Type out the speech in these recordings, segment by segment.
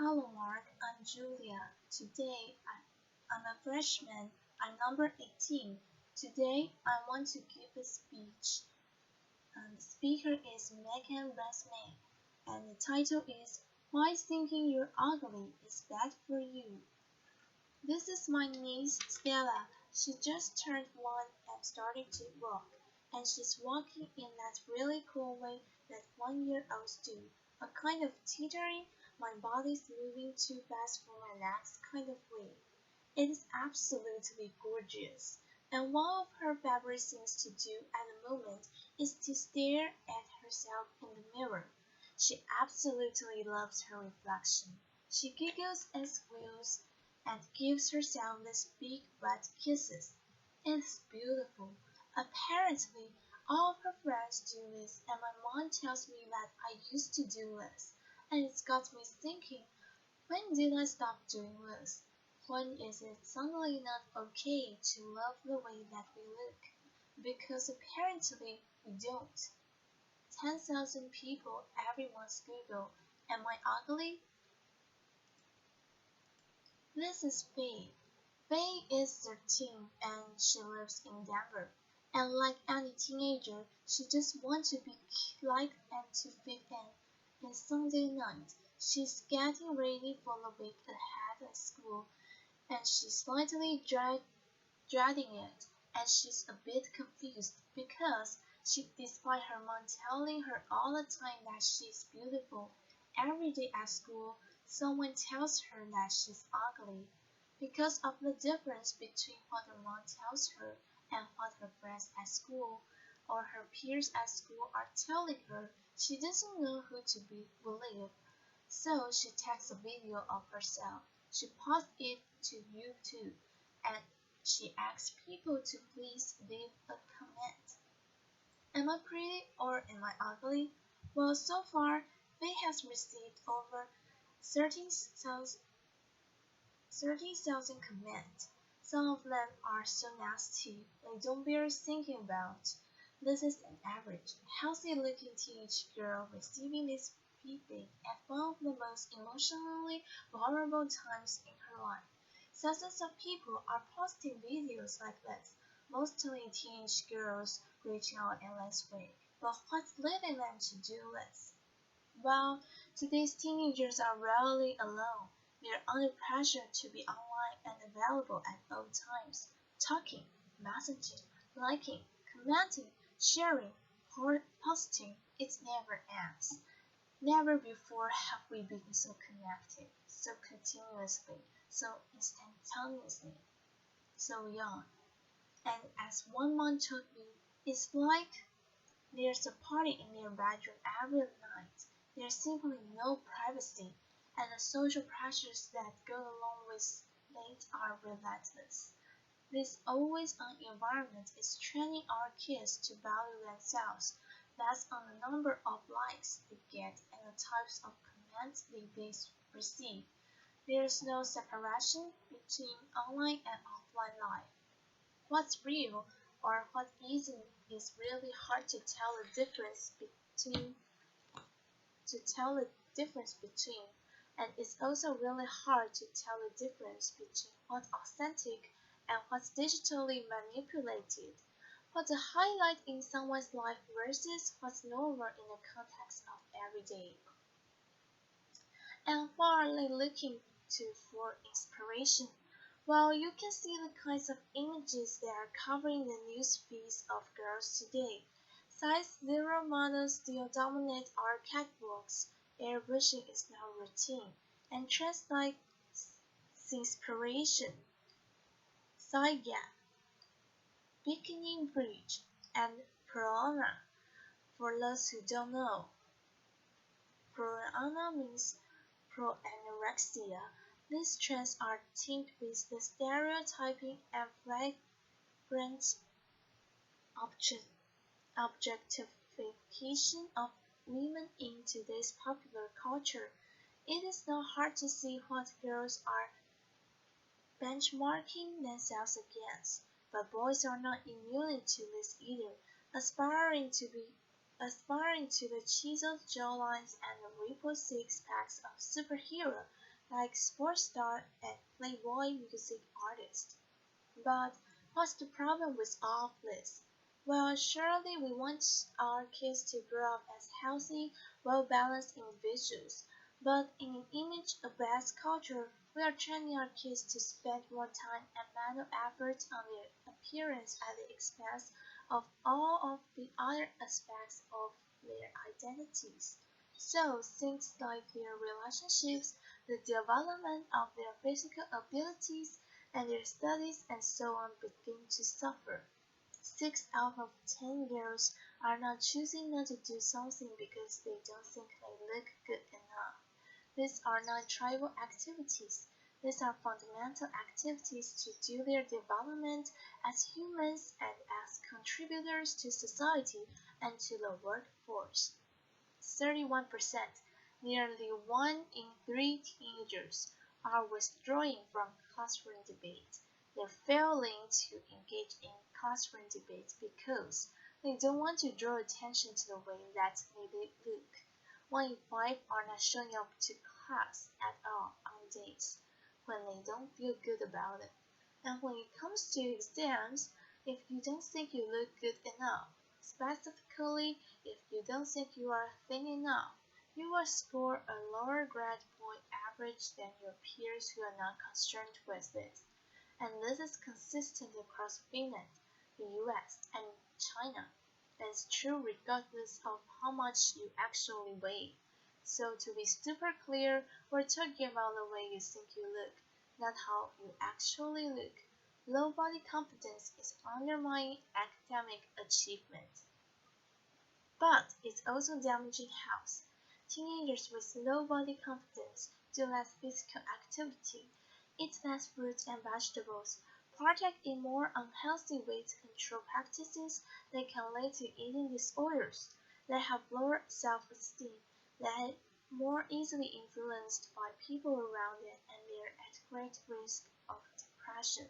Hello Mark, I'm Julia. Today I'm a freshman. I'm number 18. Today I want to give a speech. The speaker is Meaghan Ramsey, and the title is Why Thinking You're Ugly is Bad for You. This is my niece Stella. She just turned 1 and started to walk, and she's walking in that really cool way that 1-year-olds do, a kind of teetering, my body's moving too fast for my legs kind of way. It is absolutely gorgeous, and one of her favorite things to do at the moment is to stare at herself in the mirror. She absolutely loves her reflection. She giggles and squeals and gives herself these big wet kisses. It's beautiful. Apparently, all of her friends do this, and my mom tells me that I used to do this, and it's got me thinking, when did I stop doing this? When is it suddenly not okay to love the way that we look? Because apparently we don't. 10,000 people every month Google, am I ugly? This is Faye. Faye is 13 and she lives in Denver. And like any teenager, she just wants to be liked and to fit in. It's Sunday night. She's getting ready for the week ahead at school, and she's slightly dreading it, and she's a bit confused because despite her mom telling her all the time that she's beautiful, every day at school, someone tells her that she's ugly. Because of the difference between what her mom tells her and what her friends at school or her peers at school are telling her, she doesn't know who to believe. So she takes a video of herself. She posts it to YouTube, and she asks people to please leave a comment. Am I pretty or am I ugly? Well, so far, Faye has received over 13,000 comments. Some of them are so nasty they don't bear thinking about. This is an average, healthy-looking teenage girl receiving this feedback at one of the most emotionally vulnerable times in her life. Thousands of people are posting videos like this, mostly teenage girls reaching out in this way. But what's leading them to do this? Well, today's teenagers are rarely alone. They're under pressure to be online and available at all times, talking, messaging, liking, commenting, sharing, posting. It never ends. Never before have we been so connected, so continuously, so instantaneously, so young. And as one mom told me, it's like there's a party in their bedroom every night. There's simply no privacy, and the social pressures that go along with it are relentless. This always-on environment is training our kids to value themselves based on the number of likes they get and the types of comments they receive. There is no separation between online and offline life. What's real or what isn't is really hard to tell the difference between, and it's also really hard to tell the difference between what's authentic and what's digitally manipulated, what's a highlight in someone's life versus what's normal in the context of everyday. And what are they looking to for inspiration? Well, you can see the kinds of images that are covering the news feeds of girls today. Size zero models still dominate our catwalks. Airbrushing is now routine, and trends like inspiration, side gap, bikini bridge, and proana. For those who don't know, proana means pro-anorexia. These trends are tinged with the stereotyping and flagrant objectification of women in today's popular culture. It is not hard to see what girls are benchmarking themselves against, but boys are not immune to this either, aspiring to the chiseled jawlines and the rippled six-packs of superhero like sports star and playboy music artist. But what's the problem with all of this? Well, surely we want our kids to grow up as healthy, well-balanced individuals. But in an image-based culture, we are training our kids to spend more time and mental effort on their appearance at the expense of all of the other aspects of their identities. So things like their relationships, the development of their physical abilities, and their studies and so on begin to suffer. 6 out of 10 girls are not choosing not to do something because they don't think they look good enough. These are not tribal activities. These are fundamental activities to do their development as humans and as contributors to society and to the workforce. 31%, nearly 1 in 3 teenagers, are withdrawing from classroom debate. They're failing to engage in classroom debate because they don't want to draw attention to the way that they look. 1 in 5 are not showing up to class at all on days when they don't feel good about it. And when it comes to exams, if you don't think you look good enough, specifically if you don't think you are thin enough, you will score a lower grade point average than your peers who are not concerned with this. And this is consistent across Finland, the US, and China. It's true regardless of how much you actually weigh. So to be super clear, we're talking about the way you think you look, not how you actually look. Low body confidence is undermining academic achievement. But it's also damaging health. Teenagers with low body confidence do less physical activity, eat less fruits and vegetables, partake in more unhealthy weight control practices that can lead to eating disorders. They have lower self-esteem, they are more easily influenced by people around them, and they are at great risk of depression.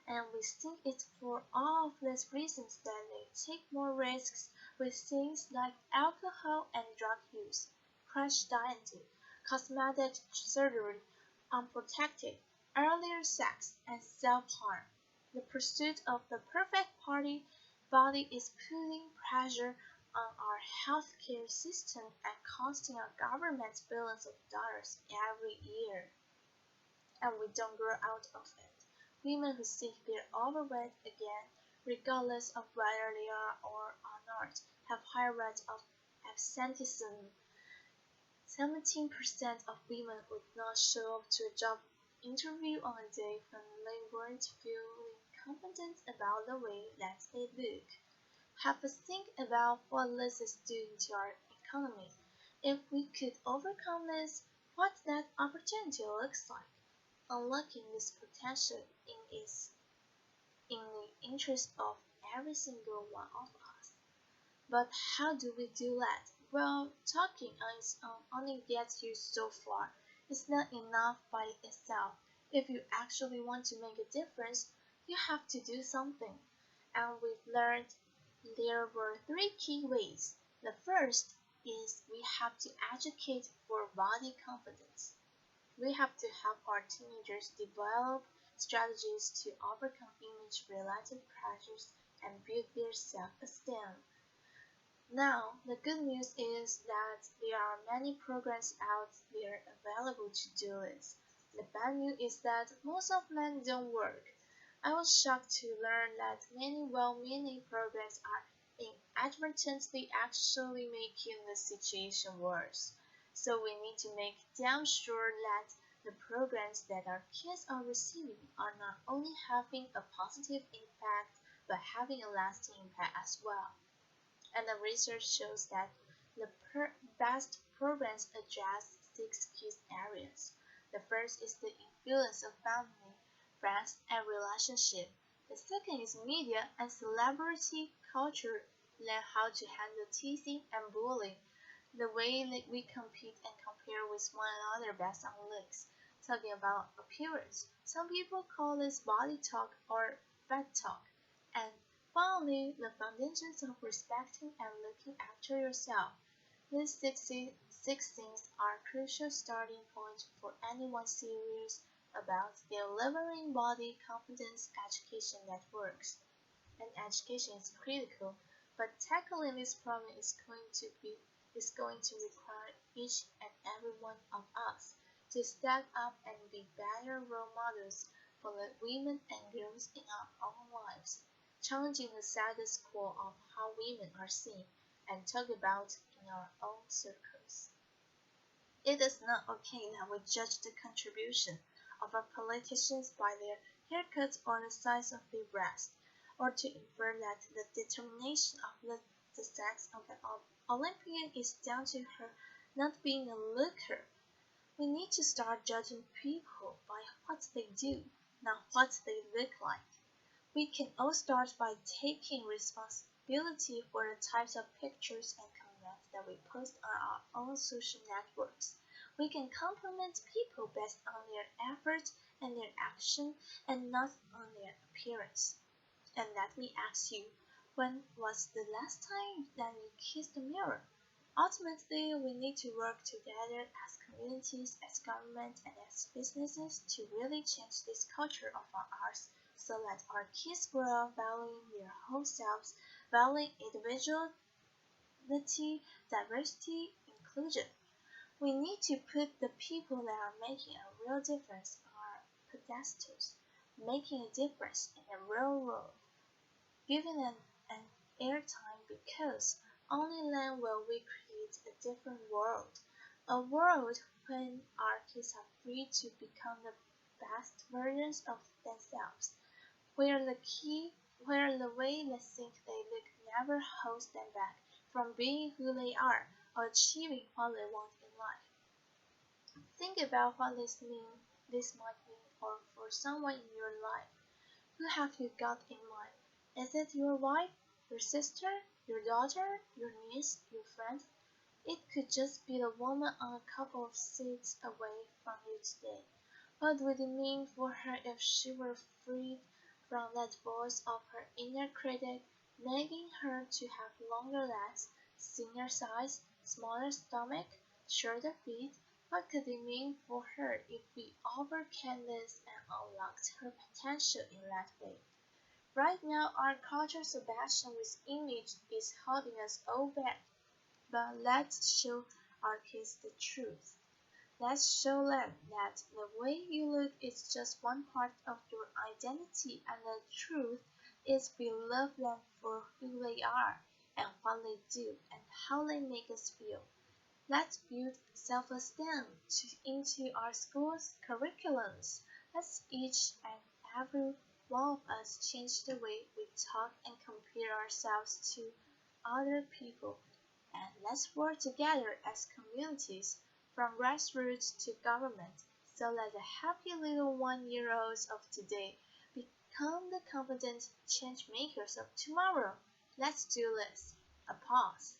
And we think it's for all of these reasons that they take more risks with things like alcohol and drug use, crash dieting, cosmetic surgery, unprotected, earlier sex, and self-harm. The pursuit of the perfect body is putting pressure on our healthcare system and costing our government billions of dollars every year. And we don't grow out of it. Women who think they're overweight again, regardless of whether they are or are not, have higher rates of absenteeism. 17% of women would not show up to a job interview on a day when they weren't feeling confident about the way that they look. Have a think about what this is doing to our economy. If we could overcome this, what that opportunity looks like. Unlocking this potential is in the interest of every single one of us. But how do we do that? Well, talking on its own only gets you so far. It's not enough by itself. If you actually want to make a difference, you have to do something. And we've learned there were 3 key ways. The first is we have to educate for body confidence. We have to help our teenagers develop strategies to overcome image-related pressures and build their self-esteem. Now, the good news is that there are many programs out there available to do this. The bad news is that most of them don't work. I was shocked to learn that many well-meaning programs are inadvertently actually making the situation worse. So we need to make damn sure that the programs that our kids are receiving are not only having a positive impact, but having a lasting impact as well. And the research shows that the best programs address 6 key areas. The first is the influence of family, friends, and relationship. The second is media and celebrity culture. Learn how to handle teasing and bullying, the way that we compete and compare with one another based on looks. Talking about appearance, some people call this body talk or fat talk. And finally, the foundations of respecting and looking after yourself. These Six things are crucial starting point for anyone serious about delivering body confidence education that works. And education is critical, but tackling this problem is going to require each and every one of us to step up and be better role models for the women and girls in our own lives, challenging the status quo of how women are seen and talked about in our own circles. It is not okay that we judge the contribution of our politicians by their haircuts or the size of their breasts, or to infer that the determination of the sex of the Olympian is down to her not being a looker. We need to start judging people by what they do, not what they look like. We can all start by taking responsibility for the types of pictures and comments that we post on our own social networks. We can compliment people based on their effort and their action and not on their appearance. And let me ask you, when was the last time that you kissed the mirror? Ultimately, we need to work together as communities, as government, and as businesses to really change this culture of ours so that our kids grow up valuing their whole selves, valuing individuality, diversity, inclusion. We need to put the people that are making a real difference on our pedestals, making a difference in the real world, giving them an airtime because only then will we create a different world. A world when our kids are free to become the best versions of themselves, where the way they think they look never holds them back from being who they are or achieving what they want in life. Think about what this might mean or for someone in your life. Who have you got in mind? Is it your wife, your sister, your daughter, your niece, your friend? It could just be the woman on a couple of seats away from you today. What would it mean for her if she were freed from that voice of her inner critic, nagging her to have longer legs, thinner thighs, smaller stomach, shorter feet? What could it mean for her if we overcame this and unlocked her potential in that way? Right now, our culture's obsession with image is holding us all back. But let's show our kids the truth. Let's show them that the way you look is just one part of your identity and the truth is we love them for who they are and what they do and how they make us feel. Let's build self-esteem into our schools' curriculums. Let's each and every one of us change the way we talk and compare ourselves to other people. And let's work together as communities, from grassroots to government, so that the happy little 1-year-olds of today become the confident change makers of tomorrow. Let's do this. A pause.